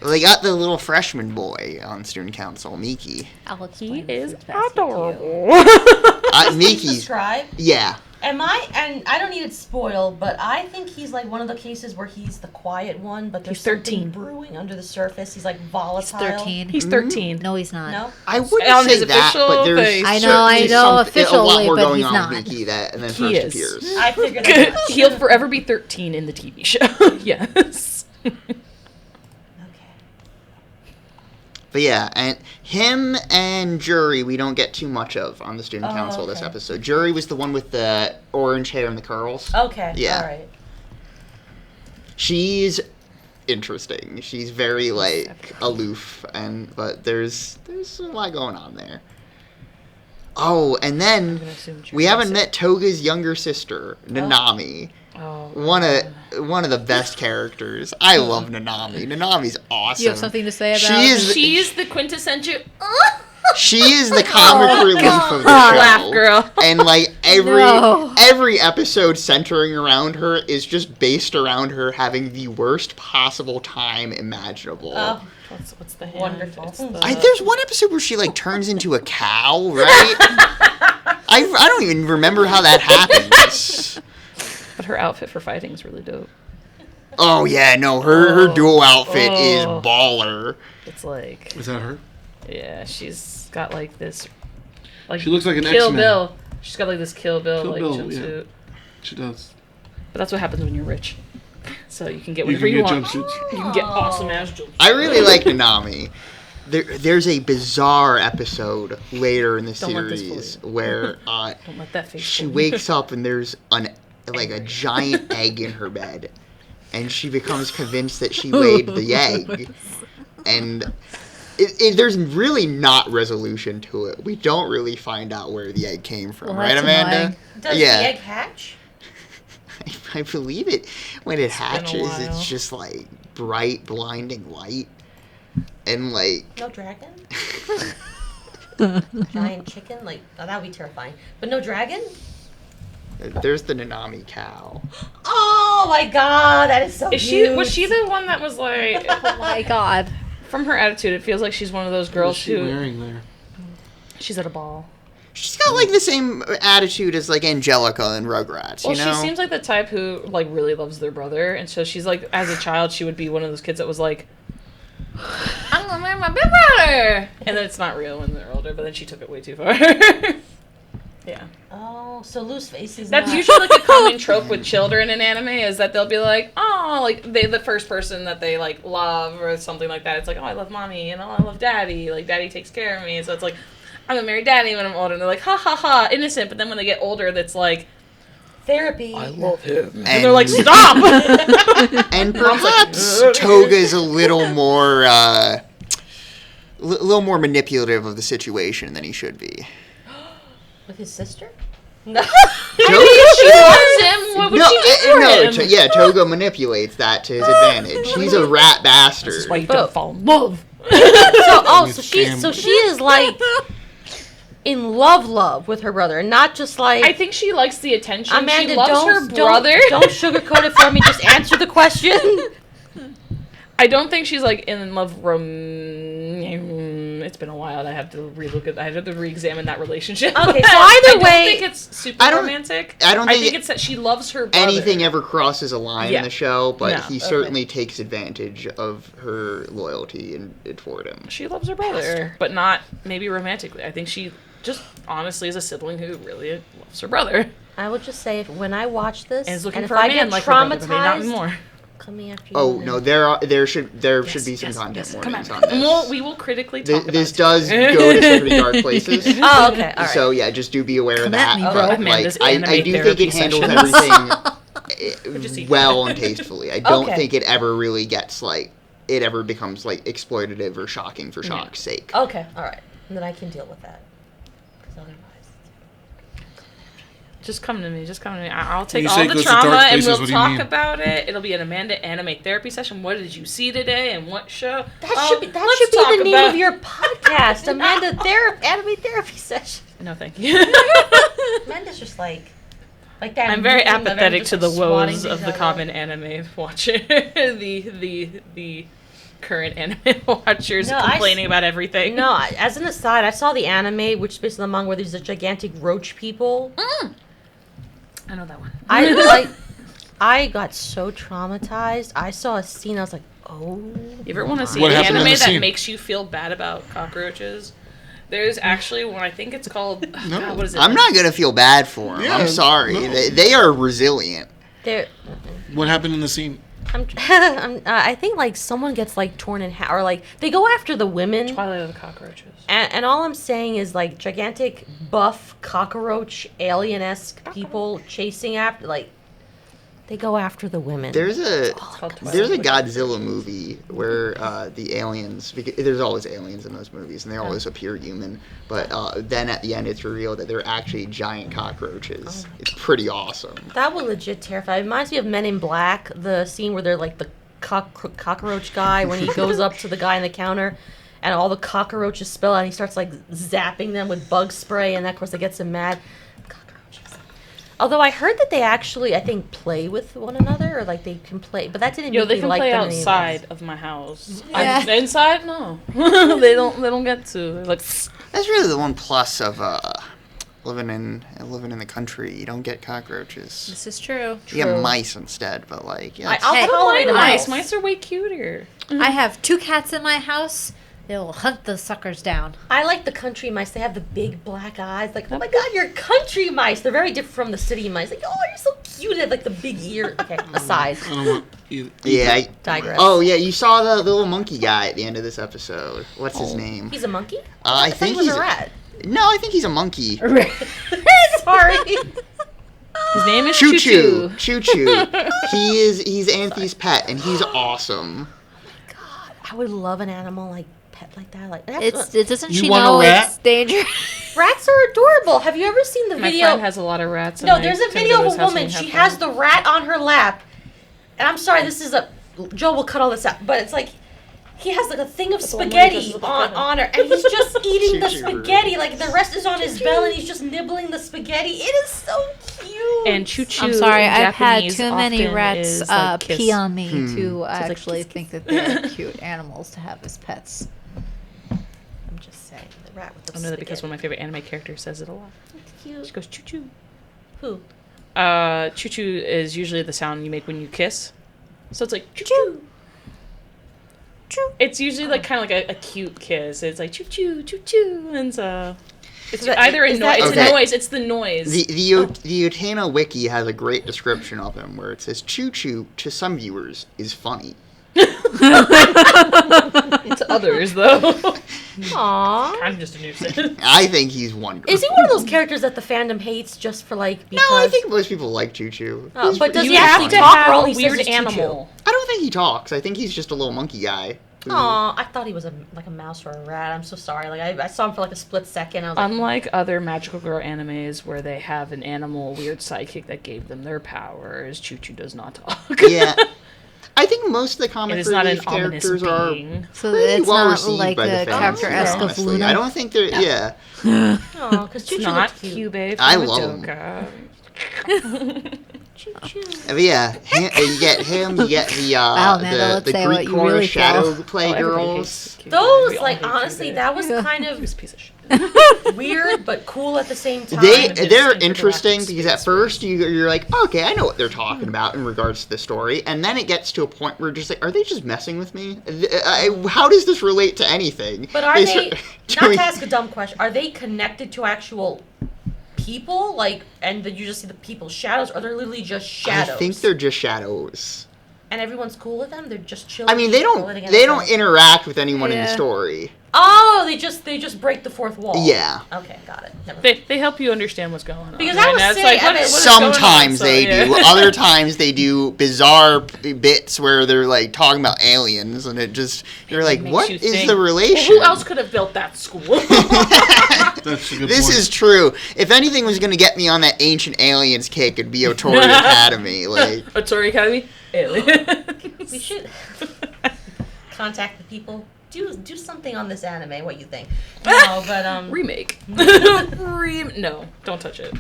They got the little freshman boy on student council, Miki. I'll He explain is Fruits Basket to you. adorable. Miki's, Describe. yeah. And I don't need it spoiled, but I think he's like one of the cases where he's the quiet one, but there's He's 13. something brewing under the surface. He's like He's volatile. 13. He's 13. No, he's not. No? I wouldn't On say his that, official but there's face. I know certainly a lot officially, more but going he's on not. with Miki and then He first is. appears. I figured that out. He'll forever be 13 in the TV show. Yes. Okay. But yeah, and him and Jury we don't get too much of on the student Oh, council this okay. episode. Jury was the one with the orange hair and the curls. Okay. Yeah. All right. She's interesting. She's very aloof, but there's a lot going on there. Oh, and then gonna assume we Jury's haven't it. met Toga's younger sister, Nanami. Oh. One of the best characters. I love Nanami. Nanami's awesome. You have something to say about She's the quintessential She is the comic relief of the show. laugh girl. And No. every episode centering around her is just based around her having the worst possible time imaginable. Oh, What's the hand? Wonderful. It's the- There's one episode where she turns into a cow, right? I don't even remember how that happens. But her outfit for fighting is really dope. Oh yeah, no, her dual outfit is Oh. baller. It's like, Is that her? yeah, she's got this, She looks like an Kill X-Men. Bill. She's got this Kill Bill Kill Bill, jumpsuit. She does. But that's what happens when you're rich. So you can get You whatever can you get want. jumpsuits. You can get awesome ass jumpsuits. I really like Nanami. There's a bizarre episode later in the Don't let this series fool where Don't let that face. she fool you. wakes up and there's a giant egg in her bed, and she becomes convinced that she laid the egg, and there's really not resolution to it. We don't really find out where the egg came from, Well, right, that's Amanda? annoying. Does Yeah. the egg hatch? I believe it. When it been a hatches, while. it's just bright, blinding light, and No dragon? Giant chicken? That would be terrifying. But no dragon? there's the Nanami cow. Oh my god, that is so Was cute. she the one that was like, Oh my god. from her attitude, it feels like she's one of those What's girls she who wearing there? she's at a ball. She's got the same attitude as Angelica in Rugrats, Well, you know? she seems like the type who really loves their brother, and so she's as a child, she would be one of those kids that was like, I'm gonna marry my big brother, and then it's not real when they're older, but then she took it way too far. Yeah, Oh, so loose face is that's not... usually a common trope with children in anime is that they'll be like, oh, they the first person that they love or something like that. It's like, oh, I love mommy and oh, I love daddy. Daddy takes care of me, so it's I'm gonna marry daddy when I'm older. And they're like, ha ha ha, innocent. But then when they get older, that's therapy. I love him. And And- they're like, stop! And perhaps Toga's a little more, little more manipulative of the situation than he should be. With his sister? No. She loves him. What would she do for him? Yeah, Toga manipulates that to his advantage. He's a rat bastard. That's why you don't fall in love. So she is like in love with her brother, and not just like. I think she likes the attention. Amanda, she loves her brother. Don't sugarcoat it for me. Just answer the question. I don't think she's like in love. It's been a while. I have to re-examine that relationship. Okay, so I either don't way, think it's super romantic. I think it's that she loves her brother. anything ever crosses a line in the show, but No, he certainly takes advantage of her loyalty and toward him. She loves her brother, but not maybe romantically. I think she just honestly is a sibling who really loves her brother I would just say when I watch this, and is looking and for if a I man get like her brother, but maybe not traumatized, more. coming after you. Oh and- no, there should be some content warnings on this. We will critically talk about This it. does go to some pretty dark places. Oh, okay, all right. So yeah, just do be aware of Come that. at me, bro. But, Amanda's like, I anime do think therapy it handles sessions. everything well and tastefully. I don't Okay. think it ever really gets like it ever becomes like exploitative or shocking for shock's sake. Okay, all right, and then I can deal with that. Because otherwise, Just come to me. I'll take you all say it the goes to trauma dark and places, we'll what do you talk mean? about it. It'll be an Amanda anime therapy session. What did you see today and what show? that should be let's talk the name about- of your podcast, Amanda Anime Therapy Session. No, thank you. Amanda's just like that. I'm very meme of them apathetic just, to the like, swatting woes things of the out common anime watcher. the current anime watchers No, complaining about everything. No, as an aside, I saw the anime, which is based on the manga where there's a gigantic roach people. I know that one. I got so traumatized. I saw a scene. I was like, oh. You ever want to see What an happened in anime the that scene? makes you feel bad about cockroaches? There's actually one. I think it's called. No. God, what is it? I'm not gonna feel bad for them. Yeah, I'm sorry. no. They are resilient. There. What happened in the scene? I think like someone gets like torn in half, or like they go after the women. Twilight of the Cockroaches. And all I'm saying is like gigantic buff cockroach alien-esque people chasing after like they go after the women. There's a called there's a Twilight. Godzilla movie where the aliens, because there's always aliens in those movies and they always appear human, but then at the end it's revealed that they're actually giant cockroaches. It's pretty awesome. That would legit terrify. It reminds me of Men in Black, the scene where they're like the cockroach guy when he goes up to the guy on the counter and all the cockroaches spill out and he starts like zapping them with bug spray and of course it gets him mad. Cockroaches. Although I heard that they actually, I think, play with one another or like they can play, but that didn't Yo, make they me can like play them any less. outside of my house. Yeah. Inside, no. They don't get to. They're like, That's really the one plus of living in the country. You don't get cockroaches. This is true. You get mice instead, but like yeah. I'll Hey, tolerate a mice. mouse. Mice are way cuter. I have 2 cats in my house. They'll hunt the suckers down. I like the country mice. They have the big black eyes. Like, oh my god, you're country mice. They're very different from the city mice. Like, oh, you're so cute. They have like the big ear. Okay, aside. I don't want either. Yeah. Digress. Oh yeah, you saw the little monkey guy at the end of this episode. What's his name? He's a monkey? I thought think he was he's a rat. No, I think he's a monkey. Sorry. His name is Choo Choo Choo. Choo Choo. He's Anthony's pet, and he's awesome. God, I would love an animal like pet like that. Like that's It doesn't You she want a know rat? it's dangerous? rats are adorable. Have you ever seen the My video? friend has a lot of rats. No, and I there's a tend to video go to of his a house woman. when we She have has fun. the rat on her lap. And I'm sorry, this is a Joe will cut all this out, but it's like he has like a thing of the one where he spaghetti kisses the on her, and he's just eating the Choo-choo. spaghetti. Like the rest is on his belly, and he's just nibbling the spaghetti. It is so cute. And Choo Choo. I'm sorry, in I've had Japanese too many often rats is, like, kiss. pee on me to like, actually kiss, think that they're cute animals to have as pets. I'm just saying, the rat with the I know that because spaghetti. one of my favorite anime characters says it a lot. It's She cute. goes Choo Choo. Who? Choo Choo is usually the sound you make when you kiss. So it's like Choo Choo. Choo. It's usually like kind of like a cute kiss. It's like Choo Choo Choo Choo, and so it's that- either a is noise. that- It's Okay. a noise. It's the noise. The Utena wiki has a great description of him where it says Choo Choo to some viewers is funny. To others though. Aww. I'm just a nuisance. I think he's wonderful. Is he one of those characters that the fandom hates just for like? Because... No, I think most people like Choo Choo. But does You he have actually to talk have or a only says weird his animal. animal? I don't think he talks. I think he's just a little monkey guy. Aw, I thought he was like a mouse or a rat. I'm so sorry. Like I saw him for like a split second. I was like, Unlike other magical girl animes where they have an animal weird sidekick that gave them their powers, Choo Choo does not talk. Yeah. I think most of the comic It is not an relief ominous characters are being. So pretty it's well not received like by the the fans. character-esque of honestly. Luna? I don't think they're... Yeah. oh, because It's Choo Choo not looked cute. Cube I from love Madoka. But yeah, you get him, you get the Wow, Amanda, let's the say Greek what you chorus really Shadow feel. Play Everybody girls. hates Cube. Those, We all like, hate honestly, Cube. that was kind He of was a piece of shit. weird but cool at the same time. They're intergalactic interesting because at space first you're like, okay, I know what they're talking about in regards to the story, and then it gets to a point where you're just like, are they just messing with me? How does this relate to anything? But are they, start not doing- to ask a dumb question, are they connected to actual people? Like, and then you just see the people's shadows, or they're literally just shadows? I think they're just shadows. And everyone's cool with them? They're just chilling? I mean, they living in don't themselves? interact with anyone in the Yeah. story. Oh, they just break the fourth wall. Yeah. Okay, got it. Never mind. They help you understand what's going on. Because right? I was Now it's saying, like, what I mean, is going on? Sometimes So, they yeah. do. Other times they do bizarre bits where they're like talking about aliens, and it just you're like, Makes what you is think, the well, relation? who else could have built that school? That's a good This point. is true. If anything was going to get me on that ancient aliens kick, it'd be Otori Academy. Like, Atari Academy? Alien. We should contact the people. Do something on this anime. What you think? No, but Remake. No, don't touch it.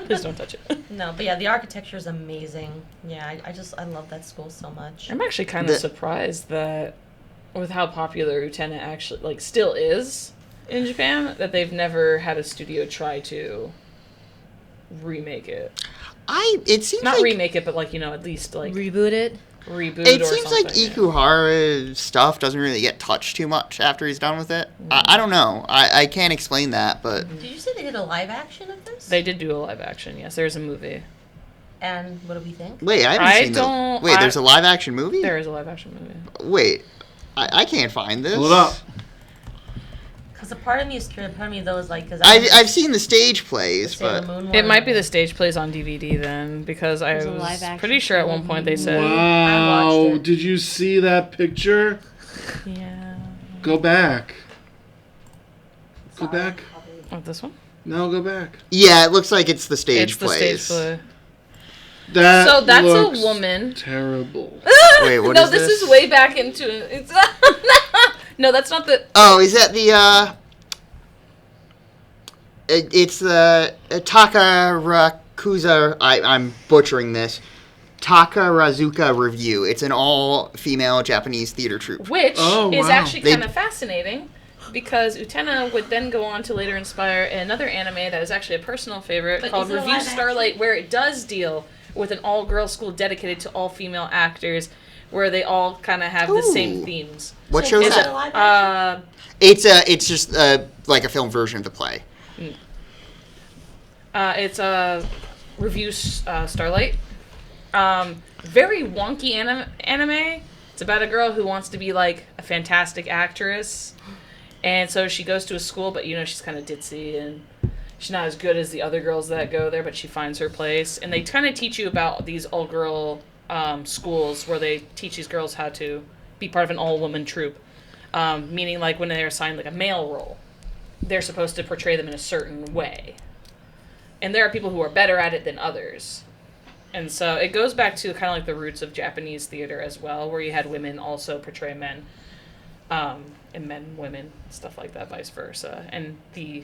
Please don't touch it. no, but yeah, the architecture is amazing. Yeah, I love that school so much. I'm actually kind of The- surprised that with how popular Utena actually like still is in Japan, that they've never had a studio try to remake it. it seems Not like remake it, but like, you know, at least like Reboot it. reboot it or seems something. like yeah. Ikuhara's stuff doesn't really get touched too much after he's done with it. I don't know. I can't explain that, but Did you say they did a live action of this? They did do a live action, yes. There's a movie. And what do we think? wait, I haven't I seen don't- the. Wait, I- there's a live action movie. There is a live action movie. Wait, I can't find this. Pull it up. Because a part of me is curious. Part of me though is like, because I've seen the stage plays, but It might be the stage plays on DVD then, because I There's a was live-action pretty sure at one film. point they said, Wow. watched it. Did you see that picture? yeah. Go back. Go back. Oh, this one? Oh, No, go back. yeah, it looks like it's the stage It's the plays. stage play. That So that's looks a woman. terrible. Wait, what no, is this this? is way back into it. It's no, that's not the. Oh, is that the it's the Takarakuza. I'm butchering this. Takarazuka Review. It's an all-female Japanese theater troupe. Which Oh, is wow. actually They- kind of fascinating, because Utena would then go on to later inspire another anime that is actually a personal favorite But called is it a Review live Starlight, where it does deal with an all-girl school dedicated to all-female actors, where they all kind of have the same Ooh. themes. What So show is is it a that? live action? It's just like a film version of the play. It's a Review Starlight. Very wonky anime. It's about a girl who wants to be like a fantastic actress, and so she goes to a school, but you know she's kind of ditzy and she's not as good as the other girls that go there, but she finds her place. And they kind of teach you about these all-girl schools where they teach these girls how to be part of an all-woman troupe, meaning like when they're assigned like a male role, they're supposed to portray them in a certain way. And there are people who are better at it than others. And so it goes back to kind of like the roots of Japanese theater as well, where you had women also portray men, and men, women, stuff like that, vice versa. And the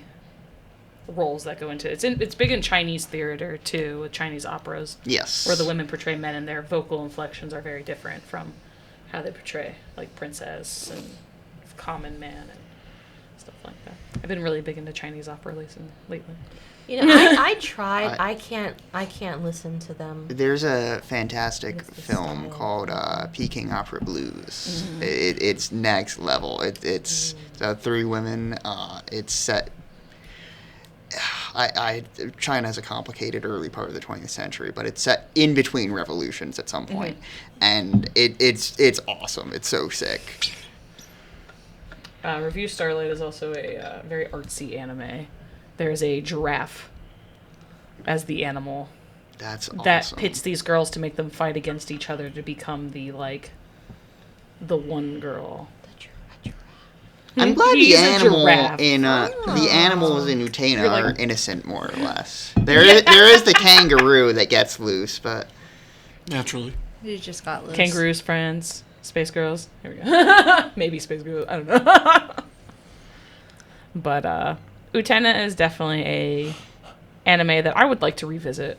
roles that go into it. It's big in Chinese theater too, with Chinese operas, Yes. where the women portray men and their vocal inflections are very different from how they portray like princess and common man and stuff like that. I've been really big into Chinese opera lately. You know, I tried. I can't listen to them. There's a fantastic It's the film style. called Peking Opera Blues. Mm-hmm. It's next level. It's three women. It's set. China has a complicated early part of the 20th century, but it's set in between revolutions at some point, and it's awesome. It's so sick. Review Starlight is also a very artsy anime. There's a giraffe as the animal That's awesome. that pits these girls to make them fight against each other to become the one girl. I'm glad the He's a animal giraffe. in the animals in Utena You're like- are innocent, more or less. There is the kangaroo that gets loose, but Naturally. You just got loose. Kangaroos, friends, space girls. Here we go. Maybe space girls. I don't know. But Utena is definitely a anime that I would like to revisit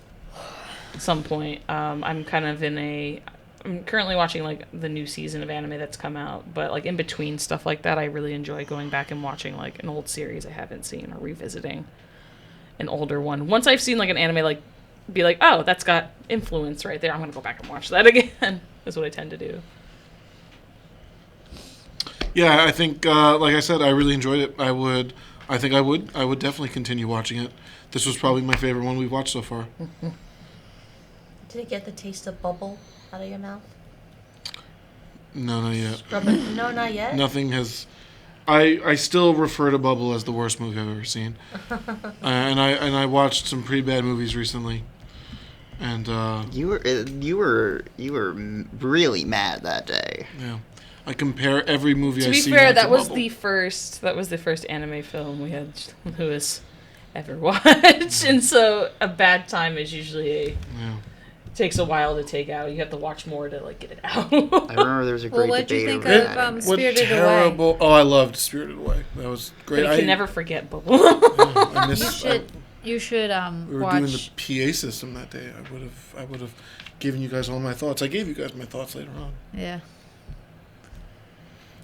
at some point. I'm currently watching like the new season of anime that's come out, but like in between stuff like that, I really enjoy going back and watching like an old series I haven't seen or revisiting an older one. Once I've seen like an anime, like be like, oh, that's got influence right there, I'm gonna go back and watch that again. Is what I tend to do. Yeah, I think, like I said, I really enjoyed it. I would definitely continue watching it. This was probably my favorite one we've watched so far. Did it get the taste of bubble out of your mouth? No, not yet. No, not yet. Nothing has. I still refer to Bubble as the worst movie I've ever seen. And I watched some pretty bad movies recently. And you were really mad that day. yeah, I compare every movie To I've be seen. fair, to that was Bubble. the first anime film we had Lewis ever watched, and so a bad time is usually Yeah. takes a while to take out. You have to watch more to like get it out. I remember there was a Well, great what'd you debate think over of, that. What Spirited terrible! Oh, I loved Spirited Away. That was great. But you can never forget Bubble. I You miss. you should We were doing the watch. PA system that day. I would have given you guys all my thoughts. I gave you guys my thoughts later on. Yeah.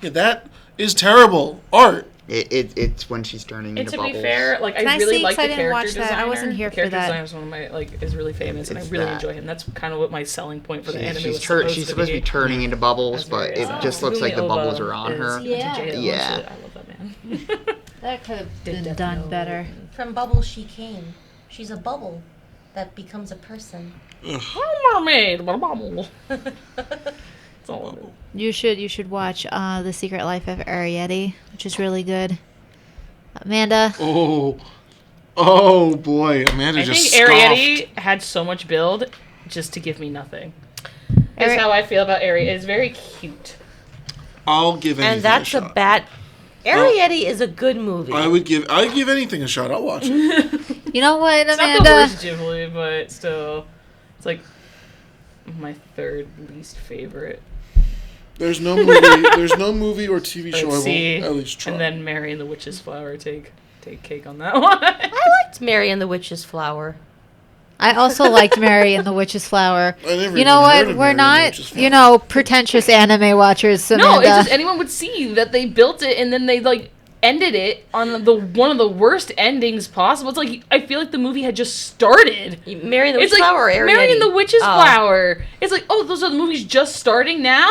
Yeah, that is terrible art. It's when she's turning And into to bubbles. be fair, like Can I I really see, like 'cause I the didn't character watch that. designer. I wasn't here the for character that. designer is one of my is really famous, and I It's really that. enjoy him. That's kind of what my selling point for the anime she's was supposed supposed to be turning into bubbles, That's but very it just looks like the bubbles are on her. Yeah. Yeah. I love that man. That could have Did been Death done Note. better. From bubble she came. She's a bubble that becomes a person. Mermaid, bubble. It's all over. You should watch The Secret Life of Arietti, which is really good. Amanda. Oh boy, Amanda I just think scoffed. Arietti had so much build just to give me nothing. That's how I feel about Arietti. It's very cute. I'll give anything And that's a a shot. bad. Arietti is a good movie. I'd give anything a shot. I'll watch it. You know what, It's not the Amanda? worst Ghibli, but still, it's like my third least favorite. There's no movie or TV show Let's I see. won't at least try. And then Mary and the Witch's Flower take cake on that one. I liked Mary and the Witch's Flower. I also liked Mary and the Witch's Flower. I never You even know heard what? of We're Mary and the not, Witch's Flower. pretentious anime watchers, Amanda. No, it's just anyone would see that they built it and then they like ended it on the one of the worst endings possible. It's like I feel like the movie had just started. Mary and the It's Witch's like Flower or Arietti? Mary and the Witch's Oh. Flower. It's like, oh, those are the movies just starting now.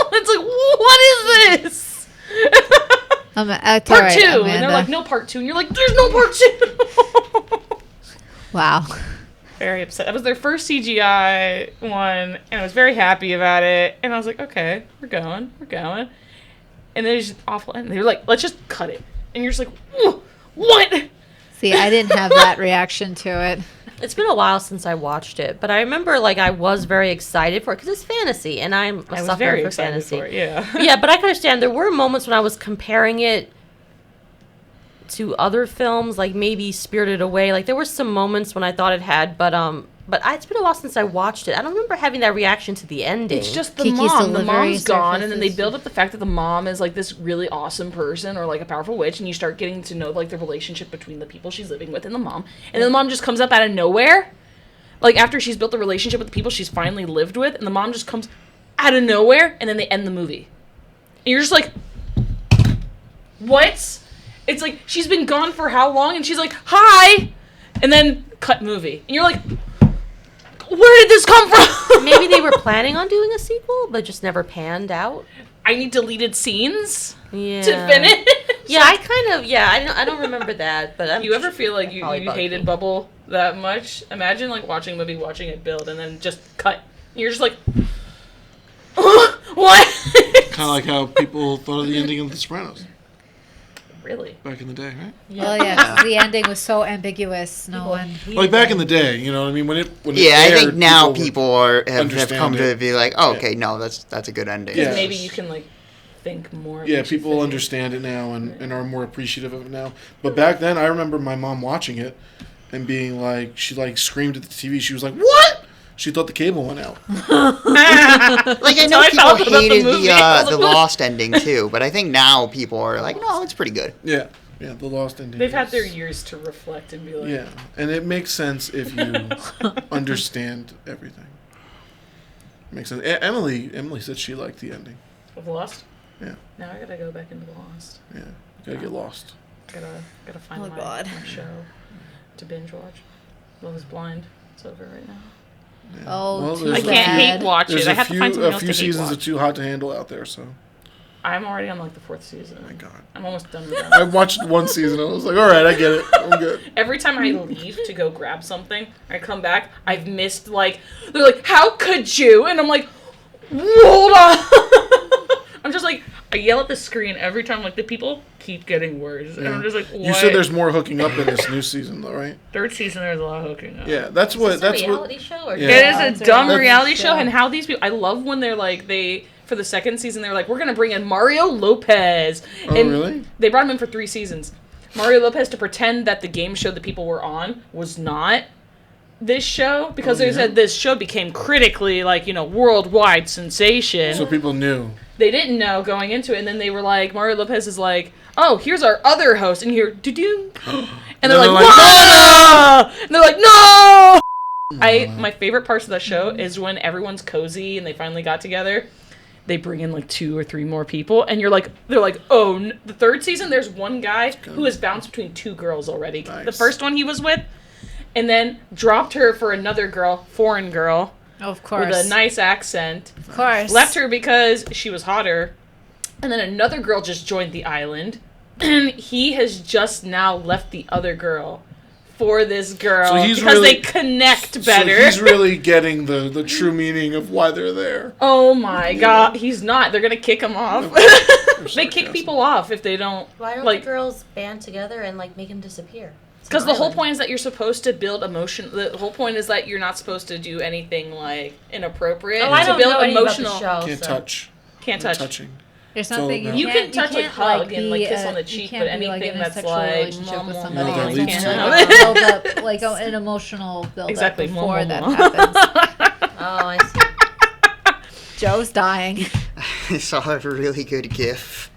It's like, what is this? That's Part all right, two, Amanda. and they're like, no part two, and you're like, there's no part two. Wow. Very upset. That was their first CGI one, and I was very happy about it. And I was like, okay, we're going. And then it's just awful. And they were like, let's just cut it. And you're just like, what? See, I didn't have that reaction to it. It's been a while since I watched it, but I remember like I was very excited for it because it's fantasy, and I'm a I was sucker very for excited fantasy. for it, yeah. Yeah, but I can understand there were moments when I was comparing it to other films, like maybe Spirited Away. Like there were some moments when I thought it had, but it's been a while since I watched it. I don't remember having that reaction to the ending. It's just the Kiki's mom. The delivery mom's gone, and then they surfaces. build up the fact that the mom is like this really awesome person or like a powerful witch, and you start getting to know like the relationship between the people she's living with and the mom. And then the mom just comes up out of nowhere, like after she's built the relationship with the people she's finally lived with, and the mom just comes out of nowhere, and then they end the movie. And you're just like, what? It's like she's been gone for how long, and she's like, hi, and then cut movie, and you're like, where did this come from? Maybe they were planning on doing a sequel, but just never panned out. I need deleted scenes Yeah. to finish. Yeah, I don't remember that, but You ever feel like you Probably bugged hated me. Bubble that much? Imagine like watching a movie, watching it build, and then just cut. You're just like, what? Kind of like how people thought of the ending of The Sopranos. Really? Back in the day, right? Oh yeah, the ending was so ambiguous. No one. Like back in the day, you know what I mean? When it Yeah, I aired, think now were- people have understand come to it. be like, oh, okay, no, that's a good ending. Yeah. Maybe you can like think more. Yeah, what you people think. understand it now and are more appreciative of it now. But back then, I remember my mom watching it and being like, she like screamed at the TV. She was like, "What?" She thought the cable went out. Like I know I felt people about the hated movie. the Lost ending too, but I think now people are like, no, it's pretty good. Yeah, the Lost ending. They've had is- their years to reflect and be like, Yeah, and it makes sense if you understand everything. Makes sense. Emily said she liked the ending. Of Lost? Yeah. Now I gotta go back into Lost. Yeah, gotta get lost. Gotta find Oh, my God. show to binge watch. Love is Blind. It's over right now. Yeah. Oh, too there's I a can't few- hate watch There's it. I a have few, to find something a else few to hate seasons watch. are too hot to handle out there. So, I'm already on like the 4th season. my God, I'm almost done with I that. watched one season. and I was like, all right, I get it. I'm good. Every time I leave to go grab something, I come back, I've missed like, they're like, how could you? And I'm like, hold on. I'm just like, I yell at the screen every time, like the people keep getting worse. And I'm just like, what? You said there's more hooking up in this new season, though, right? 3rd season, there's a lot of hooking up. Yeah, that's Is what. this That's a what. reality show or Yeah. It is it's a a dumb reality reality show, show. and how these people. I love when they're like for the 2nd season they were like, we're gonna bring in Mario Lopez. Oh, and really? They brought him in for 3 seasons. Mario Lopez to pretend that the game show that people were on was not this show because they said this show became critically worldwide sensation. So people knew. They didn't know going into it, and then they were like, Mario Lopez is like, oh, here's our other host, and here, do-do. And they're like, no! And they're like, no! My favorite parts of the show is when everyone's cozy and they finally got together. They bring in like 2 or 3 more people, and they're like, oh, the 3rd season, there's one guy who has bounced between 2 girls already. Nice. The first one he was with, and then dropped her for another girl, foreign girl, Of course. with a nice accent. Of course. Left her because she was hotter. And then another girl just joined the island. And he has just now left the other girl for this girl So he's because really- they connect better. So he's really getting the true meaning of why they're there. Oh my god, he's not. They're gonna kick him off. They kick people off if they don't. Why don't like, the girls band together and like make him disappear? because the whole point is that you're supposed to build emotion. The whole point is that you're not supposed to do anything like inappropriate. Oh, I to don't build know anything about emotional. the show. Can't so. touch. Can't No touch. touching. There's all nothing about- You can touch, like, can't, hug and, like, be kiss a- on the you cheek, can't but be, anything in a that's, sexual like, relationship with mwah, somebody. mwah, that There's leads to like it. a build up, like an emotional build Exactly, up mwah, before mwah, that mwah. happens. Oh, I see. Joe's dying. I saw a really good gif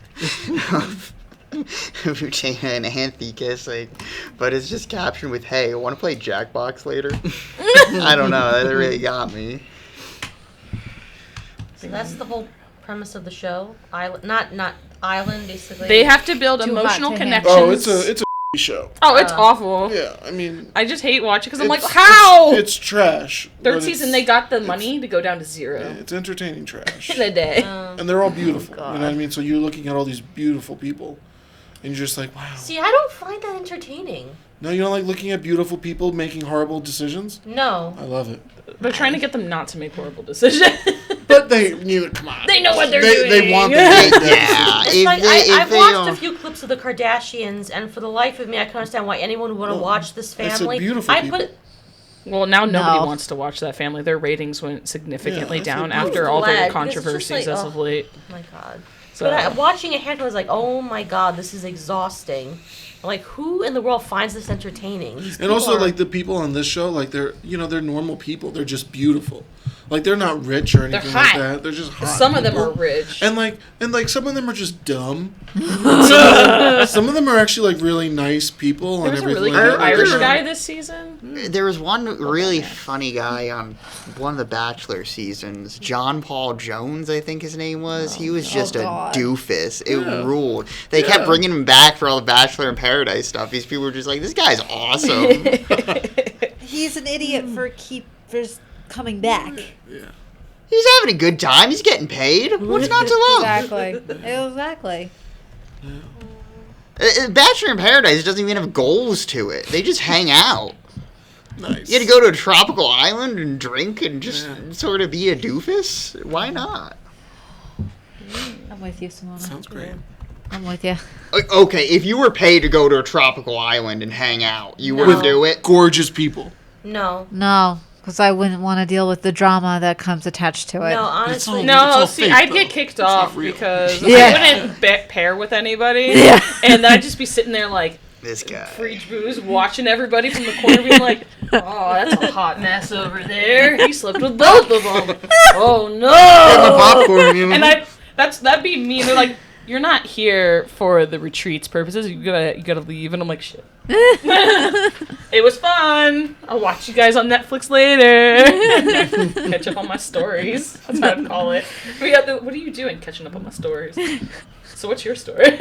of Utena and Anthe kissing, but it's just captioned with, hey, want to play Jackbox later? I don't know, that really got me. So that's the whole premise of the show. Island, not island, basically. They have to build Too hot emotional to connections. Oh, it's a show. Oh, it's awful. Yeah, I mean, I just hate watching because I'm like, it's- how? It's trash. 3rd but season, it's- they got the money to go down to 0 Yeah, it's entertaining trash. in a day. And they're all beautiful. God. You know what I mean? So you're looking at all these beautiful people, and you're just like, wow. See, I don't find that entertaining. No, you don't like looking at beautiful people making horrible decisions? No. I love it. They're trying to get them not to make horrible decisions. But come on. They know what they're They doing. want Yeah, that. It's like, I've they watched don't- a few clips of the Kardashians, and for the life of me, I can't understand why anyone would want to Well, watch this I said family. beautiful I people. put Well, now nobody No. wants to watch that family. Their ratings went significantly Yeah, I down feel after bad. all Glad, the because it's just controversies like, as of late. oh my god. So, But watching a handful, I was like, oh my god, this is exhausting. Like, who in the world finds this entertaining? These And people also, are- like, the people on this show, like, they're normal people. They're just beautiful. Like, they're not rich or anything like hot. that. They're just hot. some of them people. are rich. And some of them are just dumb. some of them are actually like really nice people there and was a everything. really like good that. Like, Irish they're not- guy this season. There was one really funny guy on one of the Bachelor seasons, John Paul Jones, I think his name was. He was just a God. doofus. It ruled. They kept bringing him back for all the Bachelor in Paradise stuff. These people were just like, this guy's awesome. He's an idiot for coming back. Yeah. He's having a good time. He's getting paid. What's not to love? Exactly. Bachelor in Paradise doesn't even have goals to it. They just hang out. Nice. You had to go to a tropical island and drink and just sort of be a doofus? Why not? I'm with you, Simona. Sounds great. I'm with you. Okay, if you were paid to go to a tropical island and hang out, you wouldn't do it? Gorgeous people. No. No, because I wouldn't want to deal with the drama that comes attached to it. No, honestly. It's No, all see, fake, I'd though. get kicked It's not off real. because Yeah. I wouldn't pair with anybody. Yeah. And I'd just be sitting there like, This guy. Freach booze, watching everybody from the corner being like, oh, that's a hot mess over there. He slept with both of them. Oh, And the no. popcorn, you know? And that'd be me. They're like, you're not here for the retreat's purposes. You gotta leave. And I'm like, shit. It was fun. I'll watch you guys on Netflix later. Catch up on my stories. That's what I'd call it. What are you doing? Catching up on my stories. So what's your story?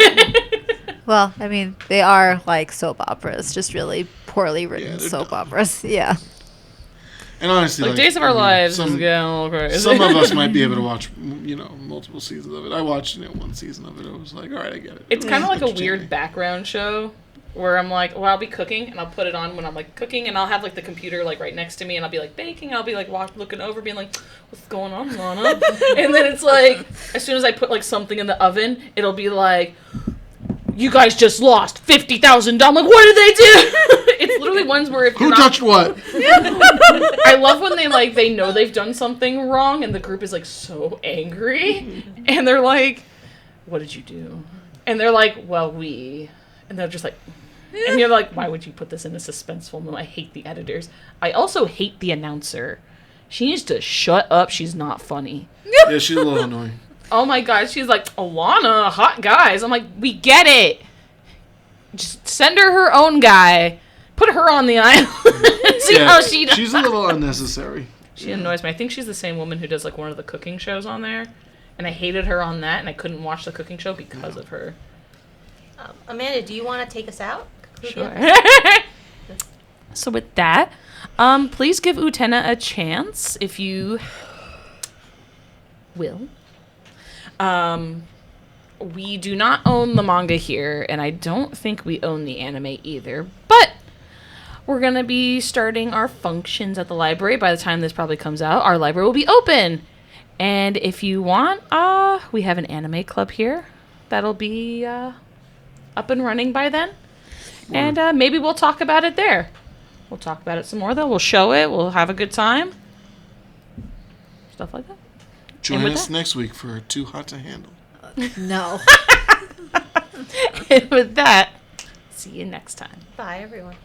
Well, I mean, they are like soap operas, just really poorly Yeah, written they're soap dumb. operas. Yeah. And honestly, Like Days of Our Lives is some, getting a little crazy. some of us might be able to watch, multiple seasons of it. I watched, one season of it. I was like, all right, I get it. It's kind of like a Entertaining. weird background show where I'm like, well, I'll be cooking and I'll put it on when I'm like cooking and I'll have like the computer like right next to me and I'll be like baking. I'll be like looking over, being like, what's going on, Lana? And then it's like, as soon as I put like something in the oven, it'll be like, you guys just lost $50,000. I'm like, what did they do? It's literally ones where if you're Who not, touched what? I love when they know they've done something wrong and the group is like so angry and they're like, what did you do? And they're like, well, and they're just like, and you're like, why would you put this in a suspenseful mode? I hate the editors. I also hate the announcer. She needs to shut up. She's not funny. Yeah, she's a little annoying. Oh my god, she's like, Alana, hot guys. I'm like, we get it. Just send her own guy. Put her on the island. See how she does. She's a little unnecessary. She annoys me. I think she's the same woman who does like one of the cooking shows on there. And I hated her on that, and I couldn't watch the cooking show because of her. Amanda, do you want to take us out? Sure. So with that, please give Utena a chance if you will. We do not own the manga here, and I don't think we own the anime either, but we're going to be starting our functions at the library. By the time this probably comes out, our library will be open. And if you want, we have an anime club here that'll be up and running by then. And maybe we'll talk about it there. We'll talk about it some more, though. We'll show it. We'll have a good time. Stuff like that. Join with us that- next week for Too Hot to Handle. No. And with that, see you next time. Bye, everyone.